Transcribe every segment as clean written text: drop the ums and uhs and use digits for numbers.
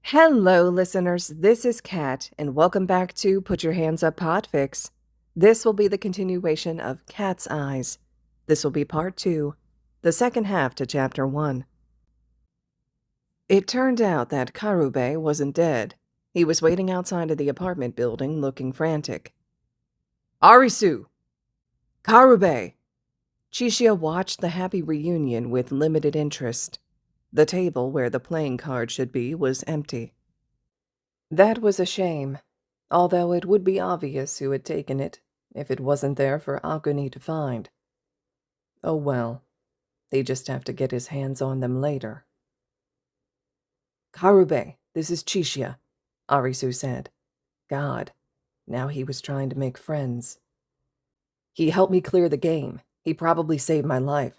Hello, listeners. This is Kat, and welcome back to Put Your Hands Up Podfics. This will be the continuation of Cat's Eyes. This will be part 2, the second half to chapter 1. It turned out that Karube wasn't dead. He was waiting outside of the apartment building looking frantic. Arisu! Karube! Chishiya watched the happy reunion with limited interest. The table where the playing card should be was empty. That was a shame, although it would be obvious who had taken it if it wasn't there for Akuni to find. Oh well, he'd just have to get his hands on them later. Karube, this is Chishiya, Arisu said. God, now he was trying to make friends. He helped me clear the game. He probably saved my life.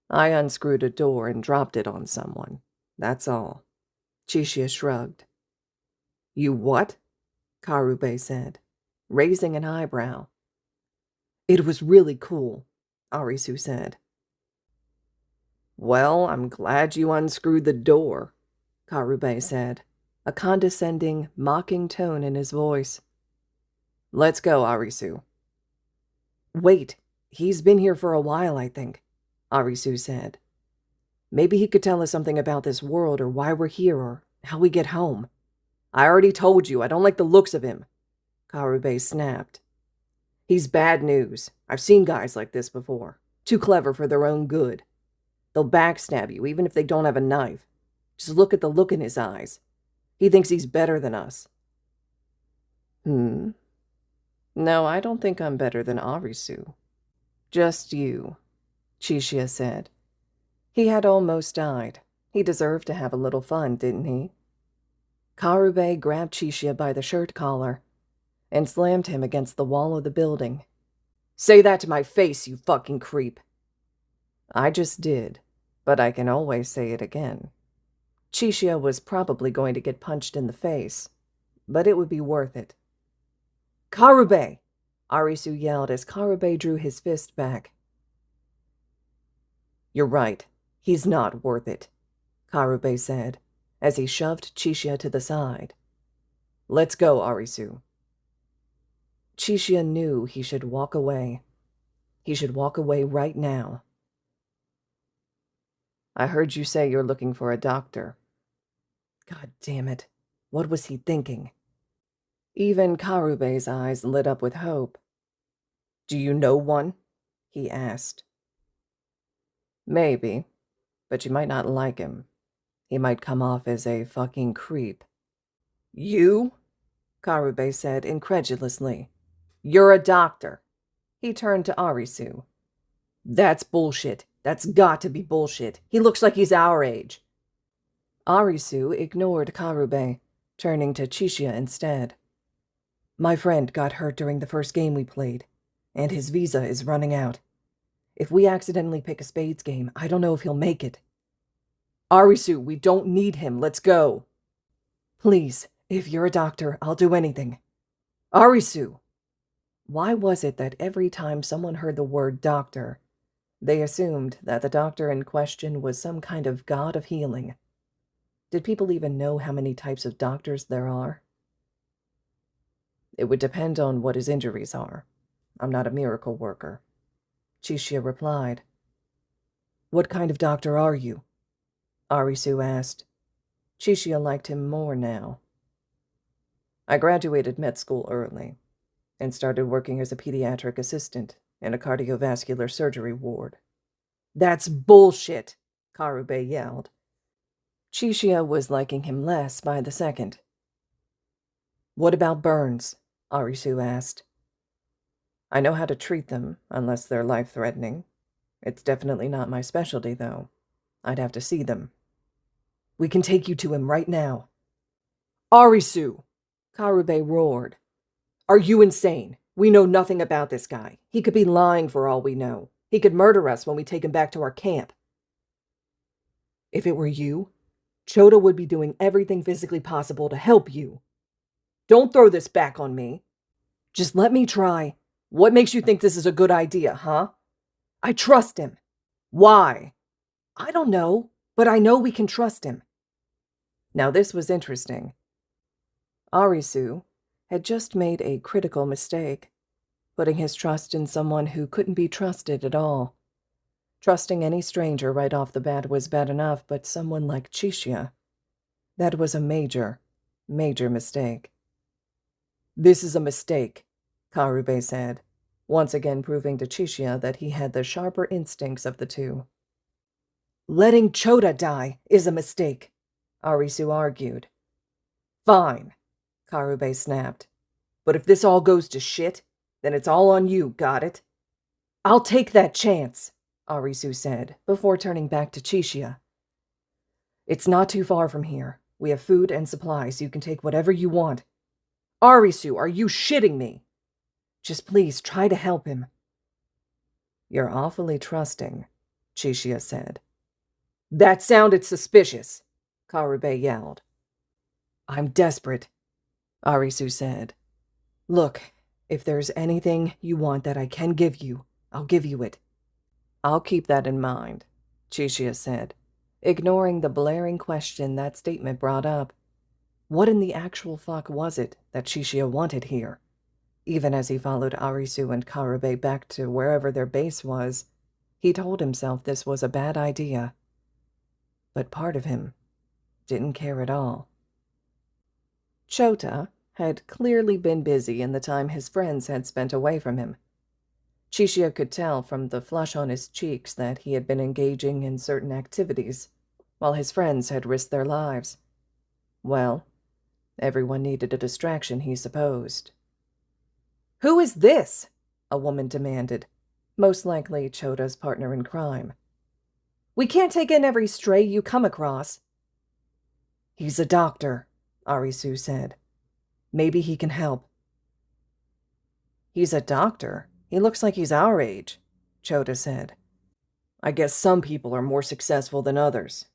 I unscrewed a door and dropped it on someone. That's all. Chishiya shrugged. You what? Karube said, raising an eyebrow. It was really cool, Arisu said. Well, I'm glad you unscrewed the door, Karube said, a condescending, mocking tone in his voice. Let's go, Arisu. Wait, he's been here for a while, I think, Arisu said. Maybe he could tell us something about this world or why we're here or how we get home. I already told you, I don't like the looks of him, Karube snapped. He's bad news. I've seen guys like this before. Too clever for their own good. They'll backstab you even if they don't have a knife. Just look at the look in his eyes. He thinks he's better than us. No, I don't think I'm better than Arisu. Just you, Chishiya said. He had almost died. He deserved to have a little fun, didn't he? Karube grabbed Chishiya by the shirt collar and slammed him against the wall of the building. Say that to my face, you fucking creep. I just did, but I can always say it again. Chishiya was probably going to get punched in the face, but it would be worth it. Karube! Arisu yelled as Karube drew his fist back. You're right. He's not worth it, Karube said, as he shoved Chishiya to the side. Let's go, Arisu. Chishiya knew he should walk away. He should walk away right now. I heard you say you're looking for a doctor. God damn it. What was he thinking? Even Karube's eyes lit up with hope. Do you know one? He asked. Maybe, but you might not like him. He might come off as a fucking creep. You? Karube said incredulously. You're a doctor. He turned to Arisu. That's bullshit. That's got to be bullshit. He looks like he's our age. Arisu ignored Karube, turning to Chishiya instead. My friend got hurt during the first game we played, and his visa is running out. If we accidentally pick a spades game, I don't know if he'll make it. Arisu, we don't need him. Let's go. Please, if you're a doctor, I'll do anything. Arisu! Why was it that every time someone heard the word doctor, they assumed that the doctor in question was some kind of god of healing? Did people even know how many types of doctors there are? It would depend on what his injuries are. I'm not a miracle worker. Chishiya replied. What kind of doctor are you? Arisu asked. Chishiya liked him more now. I graduated med school early and started working as a pediatric assistant in a cardiovascular surgery ward. That's bullshit, Karube yelled. Chishiya was liking him less by the second. What about burns? Arisu asked. I know how to treat them, unless they're life-threatening. It's definitely not my specialty, though. I'd have to see them. We can take you to him right now. Arisu! Karube roared. Are you insane? We know nothing about this guy. He could be lying for all we know. He could murder us when we take him back to our camp. If it were you, Chota would be doing everything physically possible to help you. Don't throw this back on me. Just let me try. What makes you think this is a good idea, huh? I trust him. Why? I don't know, but I know we can trust him. Now this was interesting. Arisu had just made a critical mistake, putting his trust in someone who couldn't be trusted at all. Trusting any stranger right off the bat was bad enough, but someone like Chishiya, that was a major, major mistake. This is a mistake, Karube said, once again proving to Chishiya that he had the sharper instincts of the two. Letting Chota die is a mistake, Arisu argued. Fine, Karube snapped. But if this all goes to shit, then it's all on you, got it? I'll take that chance, Arisu said, before turning back to Chishiya. It's not too far from here. We have food and supplies, so you can take whatever you want. Arisu, are you shitting me? Just please try to help him. You're awfully trusting, Chishiya said. That sounded suspicious, Karube yelled. I'm desperate, Arisu said. Look, if there's anything you want that I can give you, I'll give you it. I'll keep that in mind, Chishiya said, ignoring the blaring question that statement brought up. What in the actual fuck was it that Chishiya wanted here? Even as he followed Arisu and Karube back to wherever their base was, he told himself this was a bad idea. But part of him didn't care at all. Chota had clearly been busy in the time his friends had spent away from him. Chishiya could tell from the flush on his cheeks that he had been engaging in certain activities, while his friends had risked their lives. Well, everyone needed a distraction, he supposed. Who is this? A woman demanded, most likely Chota's partner in crime. We can't take in every stray you come across. He's a doctor, Arisu said. Maybe he can help. He's a doctor? He looks like he's our age, Chota said. I guess some people are more successful than others,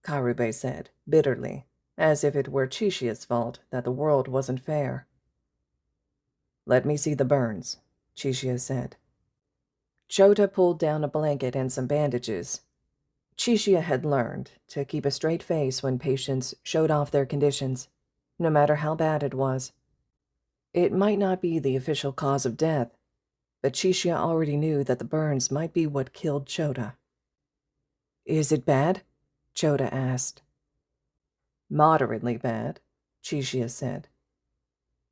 Karube said, bitterly, as if it were Chishiya's fault that the world wasn't fair. Let me see the burns, Chishiya said. Chota pulled down a blanket and some bandages. Chishiya had learned to keep a straight face when patients showed off their conditions, no matter how bad it was. It might not be the official cause of death, but Chishiya already knew that the burns might be what killed Chota. Is it bad? Chota asked. Moderately bad, Chishiya said.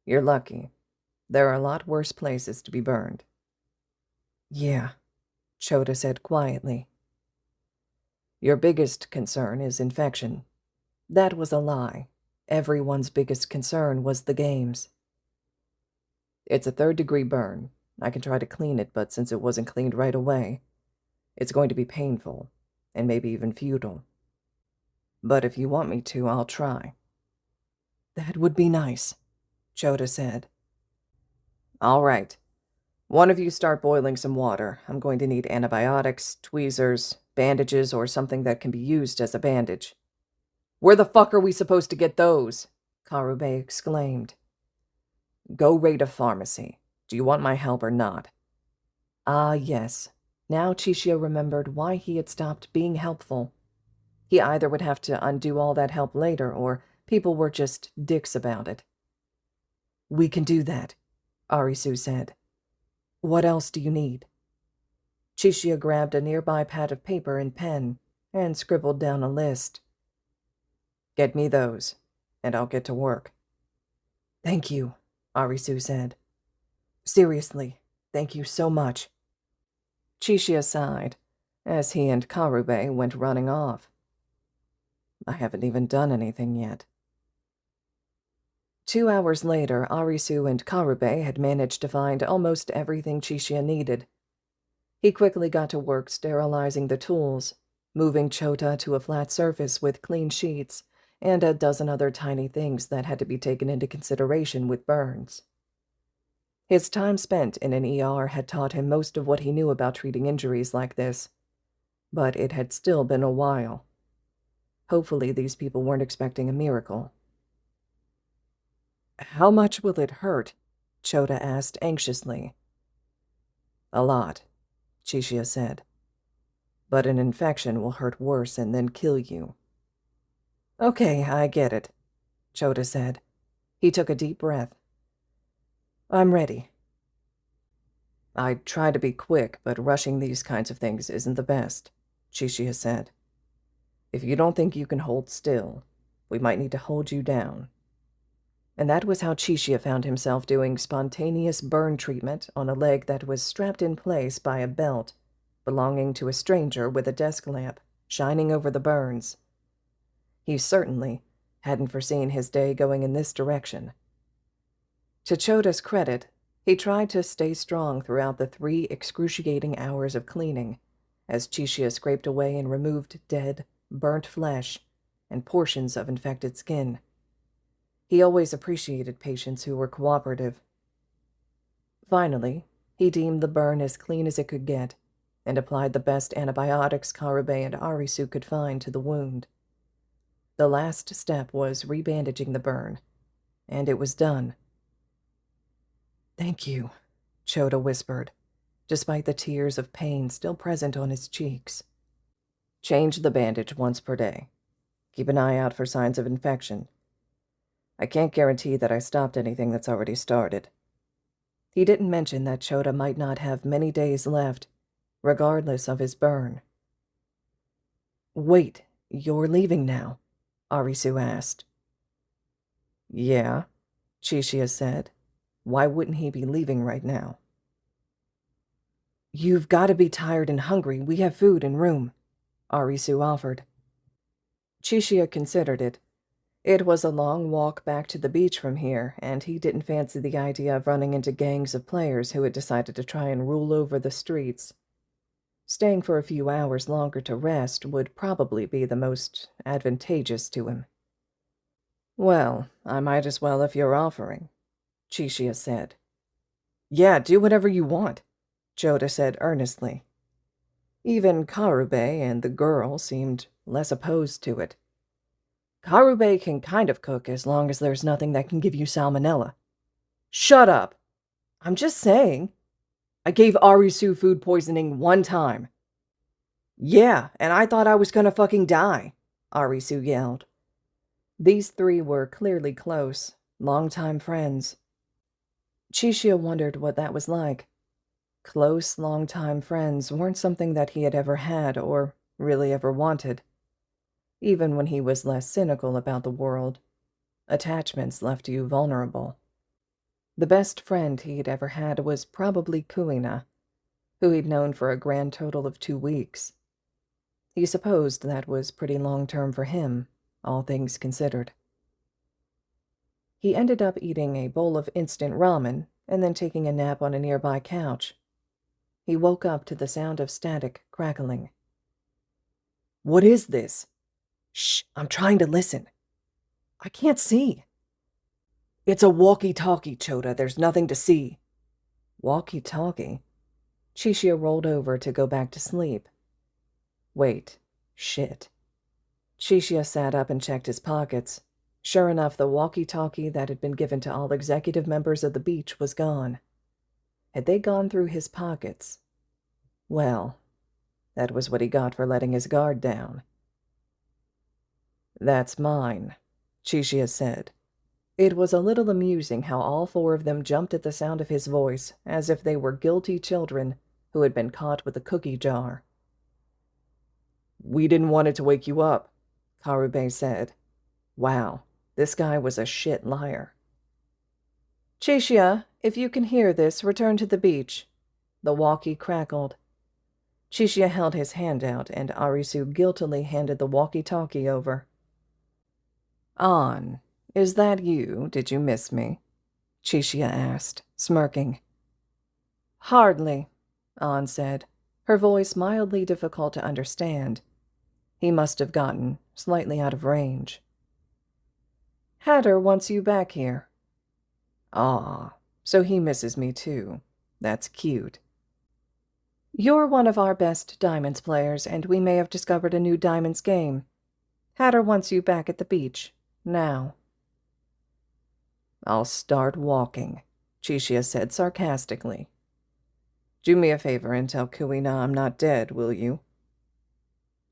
You're lucky. There are a lot worse places to be burned. Yeah, Chota said quietly. Your biggest concern is infection. That was a lie. Everyone's biggest concern was the games. It's a 3rd-degree burn. I can try to clean it, but since it wasn't cleaned right away, it's going to be painful, and maybe even futile. But if you want me to, I'll try. That would be nice, Chota said. All right. One of you start boiling some water. I'm going to need antibiotics, tweezers, bandages, or something that can be used as a bandage. Where the fuck are we supposed to get those? Karube exclaimed. Go raid a pharmacy. Do you want my help or not? Ah, yes. Now Chishiya remembered why he had stopped being helpful. He either would have to undo all that help later, or people were just dicks about it. We can do that, Arisu said. What else do you need? Chishiya grabbed a nearby pad of paper and pen and scribbled down a list. Get me those, and I'll get to work. Thank you, Arisu said. Seriously, thank you so much. Chishiya sighed as he and Karube went running off. I haven't even done anything yet. 2 hours later, Arisu and Karube had managed to find almost everything Chishiya needed. He quickly got to work sterilizing the tools, moving Chota to a flat surface with clean sheets, and a dozen other tiny things that had to be taken into consideration with burns. His time spent in an ER had taught him most of what he knew about treating injuries like this, but it had still been a while. Hopefully these people weren't expecting a miracle. How much will it hurt? Chota asked anxiously. A lot, Chishiya said. But an infection will hurt worse and then kill you. Okay, I get it, Chota said. He took a deep breath. I'm ready. I try to be quick, but rushing these kinds of things isn't the best, Chishiya said. If you don't think you can hold still, we might need to hold you down. And that was how Chishiya found himself doing spontaneous burn treatment on a leg that was strapped in place by a belt belonging to a stranger with a desk lamp shining over the burns. He certainly hadn't foreseen his day going in this direction. To Chota's credit, he tried to stay strong throughout the 3 excruciating hours of cleaning, as Chishiya scraped away and removed dead, burnt flesh and portions of infected skin. He always appreciated patients who were cooperative. Finally, he deemed the burn as clean as it could get and applied the best antibiotics Karube and Arisu could find to the wound. The last step was rebandaging the burn, and it was done. Thank you, Chota whispered, despite the tears of pain still present on his cheeks. Change the bandage once per day. Keep an eye out for signs of infection. I can't guarantee that I stopped anything that's already started. He didn't mention that Chota might not have many days left, regardless of his burn. Wait, you're leaving now? Arisu asked. Yeah, Chishiya said. Why wouldn't he be leaving right now? You've got to be tired and hungry. We have food and room, Arisu offered. Chishiya considered it. It was a long walk back to the beach from here, and he didn't fancy the idea of running into gangs of players who had decided to try and rule over the streets. Staying for a few hours longer to rest would probably be the most advantageous to him. Well, I might as well if you're offering, Chishiya said. Yeah, do whatever you want, Chota said earnestly. Even Karube and the girl seemed less opposed to it. Karube can kind of cook as long as there's nothing that can give you salmonella. Shut up! I'm just saying. I gave Arisu food poisoning 1 time. Yeah, and I thought I was gonna fucking die, Arisu yelled. These 3 were clearly close, longtime friends. Chishiya wondered what that was like. Close, longtime friends weren't something that he had ever had or really ever wanted. Even when he was less cynical about the world, attachments left you vulnerable. The best friend he'd ever had was probably Kuina, who he'd known for a grand total of 2 weeks. He supposed that was pretty long-term for him, all things considered. He ended up eating a bowl of instant ramen and then taking a nap on a nearby couch. He woke up to the sound of static crackling. What is this? Shh, I'm trying to listen. I can't see. It's a walkie-talkie, Chota. There's nothing to see. Walkie-talkie? Chishiya rolled over to go back to sleep. Wait, shit. Chishiya sat up and checked his pockets. Sure enough, the walkie-talkie that had been given to all executive members of the beach was gone. Had they gone through his pockets? Well, that was what he got for letting his guard down. That's mine, Chishiya said. It was a little amusing how all 4 of them jumped at the sound of his voice, as if they were guilty children who had been caught with a cookie jar. We didn't want it to wake you up, Karube said. Wow, this guy was a shit liar. Chishiya, if you can hear this, return to the beach. The walkie crackled. Chishiya held his hand out, and Arisu guiltily handed the walkie-talkie over. An, is that you? Did you miss me? Chishiya asked, smirking. Hardly, An said, her voice mildly difficult to understand. He must have gotten slightly out of range. Hatter wants you back here. Ah, so he misses me too. That's cute. You're one of our best Diamonds players, and we may have discovered a new Diamonds game. Hatter wants you back at the beach. Now. I'll start walking, Chishiya said sarcastically. Do me a favor and tell Kuina I'm not dead, will you?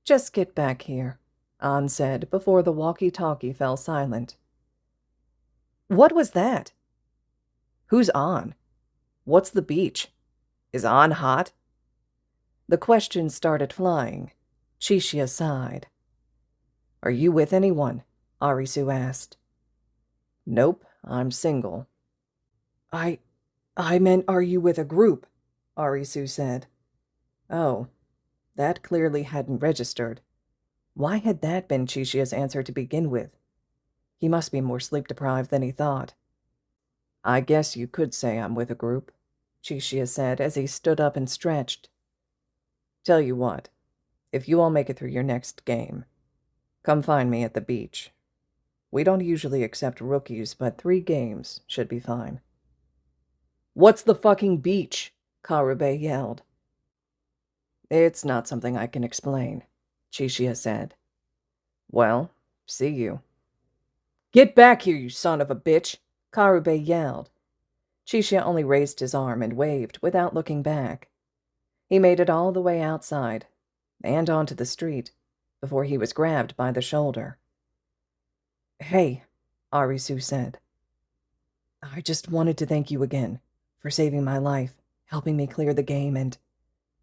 Just get back here, An said before the walkie-talkie fell silent. What was that? Who's An? What's the beach? Is An hot? The questions started flying. Chishiya sighed. Are you with anyone? Arisu asked. Nope, I'm single. I meant, are you with a group? Arisu said. Oh, that clearly hadn't registered. Why had that been Chishiya's answer to begin with? He must be more sleep-deprived than he thought. I guess you could say I'm with a group, Chishiya said as he stood up and stretched. Tell you what, if you all make it through your next game, come find me at the beach. We don't usually accept rookies, but 3 games should be fine. What's the fucking beach? Karube yelled. It's not something I can explain, Chishiya said. Well, see you. Get back here, you son of a bitch, Karube yelled. Chishiya only raised his arm and waved without looking back. He made it all the way outside and onto the street before he was grabbed by the shoulder. Hey, Arisu said. I just wanted to thank you again for saving my life, helping me clear the game, and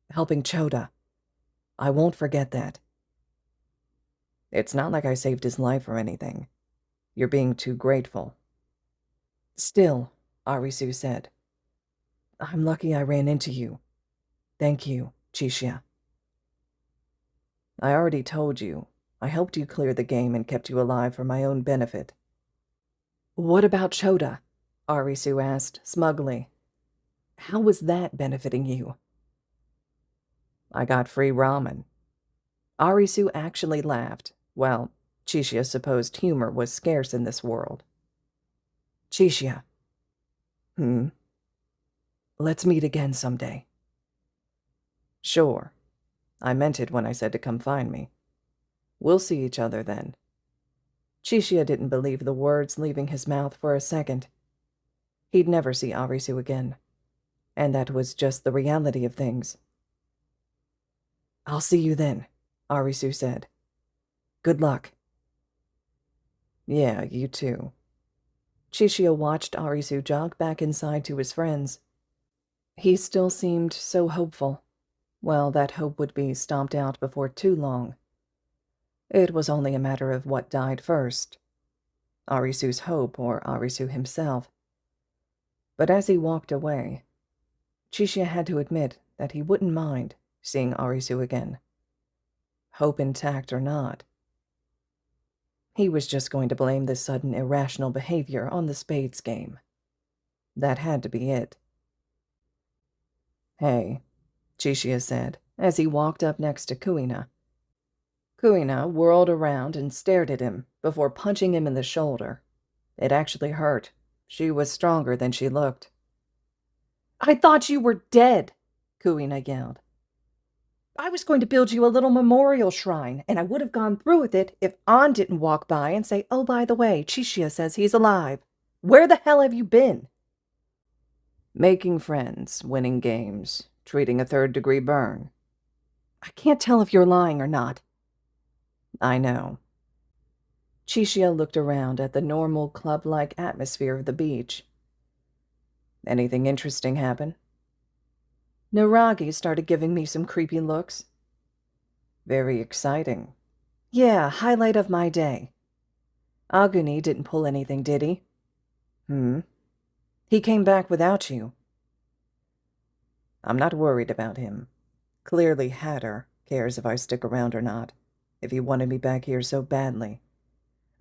helping Chota. I won't forget that. It's not like I saved his life or anything. You're being too grateful. Still, Arisu said. I'm lucky I ran into you. Thank you, Chishiya. I already told you. I helped you clear the game and kept you alive for my own benefit. What about Chota? Arisu asked, smugly. How was that benefiting you? I got free ramen. Arisu actually laughed. Well, Chishiya supposed humor was scarce in this world. Chishiya. Let's meet again someday. Sure. I meant it when I said to come find me. We'll see each other then. Chishiya didn't believe the words leaving his mouth for a second. He'd never see Arisu again, and that was just the reality of things. I'll see you then, Arisu said. Good luck. Yeah, you too. Chishiya watched Arisu jog back inside to his friends. He still seemed so hopeful. Well, that hope would be stomped out before too long. It was only a matter of what died first, Arisu's hope or Arisu himself. But as he walked away, Chishiya had to admit that he wouldn't mind seeing Arisu again. Hope intact or not. He was just going to blame this sudden irrational behavior on the spades game. That had to be it. Hey, Chishiya said, as he walked up next to Kuina. Kuina whirled around and stared at him before punching him in the shoulder. It actually hurt. She was stronger than she looked. I thought you were dead, Kuina yelled. I was going to build you a little memorial shrine, and I would have gone through with it if An didn't walk by and say, oh, by the way, Chishiya says he's alive. Where the hell have you been? Making friends, winning games, treating a third-degree burn. I can't tell if you're lying or not. I know. Chishiya looked around at the normal club-like atmosphere of the beach. Anything interesting happen? Niragi started giving me some creepy looks. Very exciting. Yeah, highlight of my day. Aguni didn't pull anything, did he? He came back without you. I'm not worried about him. Clearly Hatter cares if I stick around or not, if he wanted me back here so badly.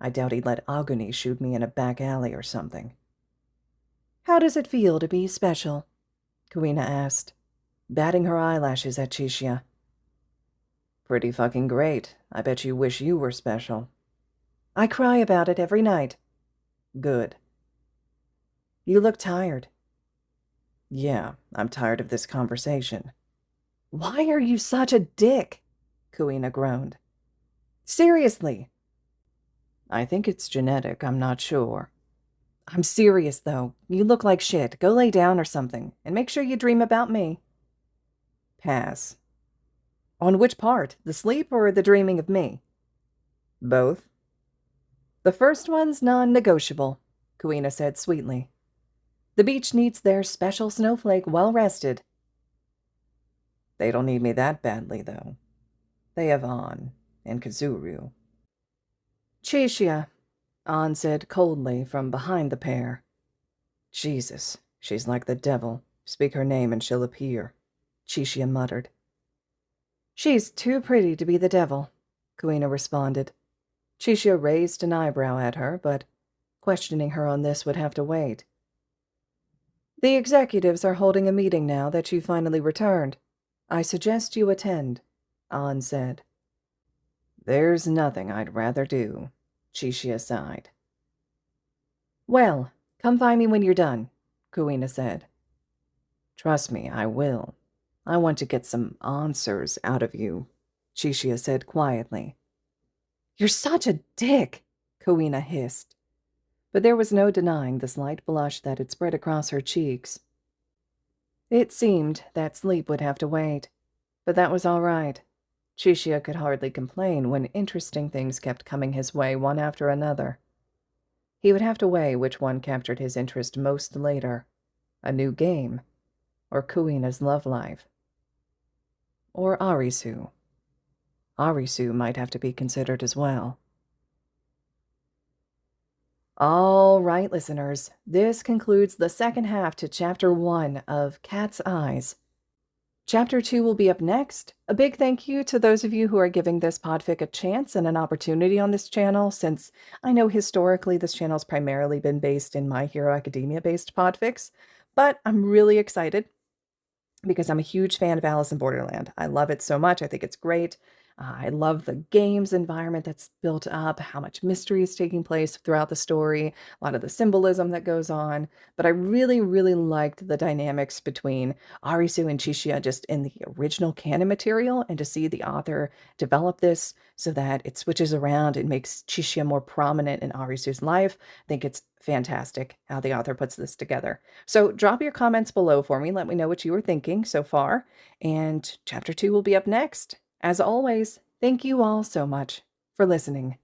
I doubt he'd let Aguni shoot me in a back alley or something. How does it feel to be special? Kuina asked, batting her eyelashes at Chishiya. Pretty fucking great. I bet you wish you were special. I cry about it every night. Good. You look tired. Yeah, I'm tired of this conversation. Why are you such a dick? Kuina groaned. Seriously. I think it's genetic, I'm not sure. I'm serious, though. You look like shit. Go lay down or something, and make sure you dream about me. Pass. On which part? The sleep or the dreaming of me? Both. The first one's non-negotiable, Kuina said sweetly. The beach needs their special snowflake well rested. They don't need me that badly, though. They have An and Kazuru. Chishiya, An said coldly from behind the pair. Jesus, she's like the devil. Speak her name and she'll appear, Chishiya muttered. She's too pretty to be the devil, Kuina responded. Chishiya raised an eyebrow at her, but questioning her on this would have to wait. The executives are holding a meeting now that you finally returned. I suggest you attend, An said. There's nothing I'd rather do, Chishiya sighed. Well, come find me when you're done, Kuina said. Trust me, I will. I want to get some answers out of you, Chishiya said quietly. You're such a dick, Kuina hissed. But there was no denying the slight blush that had spread across her cheeks. It seemed that sleep would have to wait, but that was all right. Chishiya could hardly complain when interesting things kept coming his way one after another. He would have to weigh which one captured his interest most later, a new game, or Kuina's love life. Or Arisu. Arisu might have to be considered as well. All right, listeners, this concludes the second half to Chapter 1 of Cat's Eyes. Chapter 2 will be up next. A big thank you to those of you who are giving this podfic a chance and an opportunity on this channel, since I know historically this channel's primarily been based in My Hero Academia-based podfics, but I'm really excited because I'm a huge fan of Alice in Borderland. I love it so much. I think it's great. I love the game's environment that's built up, how much mystery is taking place throughout the story, a lot of the symbolism that goes on. But I really, really liked the dynamics between Arisu and Chishiya just in the original canon material, and to see the author develop this so that it switches around and makes Chishiya more prominent in Arisu's life. I think it's fantastic how the author puts this together. So drop your comments below for me. Let me know what you were thinking so far. And Chapter 2 will be up next. As always, thank you all so much for listening.